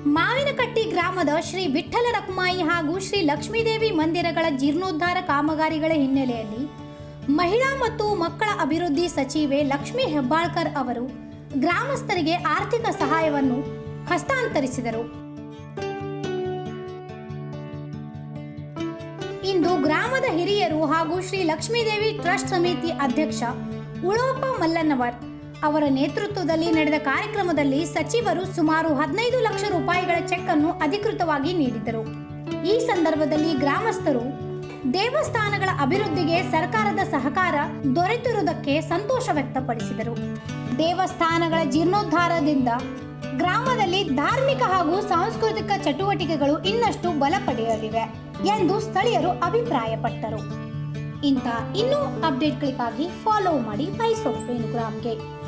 ಮಾವಿನಕಟ್ಟಿ ಗ್ರಾಮದ ಶ್ರೀ ವಿಠ್ಠಲ ರಖುಮಾಯಿ ಹಾಗೂ ಶ್ರೀ ಲಕ್ಷ್ಮೀದೇವಿ ಮಂದಿರಗಳ ಜೀರ್ಣೋದ್ಧಾರ ಕಾಮಗಾರಿಗಳ ಹಿನ್ನೆಲೆಯಲ್ಲಿ ಮಹಿಳಾ ಮತ್ತು ಮಕ್ಕಳ ಅಭಿವೃದ್ಧಿ ಸಚಿವೆ ಲಕ್ಷ್ಮೀ ಹೆಬ್ಬಾಳ್ಕರ್ ಅವರು ಗ್ರಾಮಸ್ಥರಿಗೆ ಆರ್ಥಿಕ ಸಹಾಯವನ್ನು ಹಸ್ತಾಂತರಿಸಿದರು. ಇಂದು ಗ್ರಾಮದ ಹಿರಿಯರು ಹಾಗೂ ಶ್ರೀ ಲಕ್ಷ್ಮೀದೇವಿ ಟ್ರಸ್ಟ್ ಸಮಿತಿ ಅಧ್ಯಕ್ಷ ಉಳೋಪ ಮಲ್ಲನ್ನವರ್ ಅವರ ನೇತೃತ್ವದಲ್ಲಿ ನಡೆದ ಕಾರ್ಯಕ್ರಮದಲ್ಲಿ ಸಚಿವರು ಸುಮಾರು 15 ಲಕ್ಷ ರೂಪಾಯಿಗಳ ಚೆಕ್ ಅನ್ನು ಅಧಿಕೃತವಾಗಿ ನೀಡಿದರು. ಈ ಸಂದರ್ಭದಲ್ಲಿ ಗ್ರಾಮಸ್ಥರು ದೇವಸ್ಥಾನಗಳ ಅಭಿವೃದ್ಧಿಗೆ ಸರ್ಕಾರದ ಸಹಕಾರ ದೊರೆತಿರುವುದಕ್ಕೆ ಸಂತೋಷ ವ್ಯಕ್ತಪಡಿಸಿದರು. ದೇವಸ್ಥಾನಗಳ ಜೀರ್ಣೋದ್ಧಾರದಿಂದ ಗ್ರಾಮದಲ್ಲಿ ಧಾರ್ಮಿಕ ಹಾಗೂ ಸಾಂಸ್ಕೃತಿಕ ಚಟುವಟಿಕೆಗಳು ಇನ್ನಷ್ಟು ಬಲ ಪಡೆಯಲಿವೆ ಎಂದು ಸ್ಥಳೀಯರು ಅಭಿಪ್ರಾಯಪಟ್ಟರು. ಇಂಥ ಇನ್ನೂ ಅಪ್ಡೇಟ್ಗಳಿಗಾಗಿ ಫಾಲೋ ಮಾಡಿ ವಾಯ್ಸ್ ಆಫ್ ವೇಣುಗ್ರಾಮ್ಗೆ.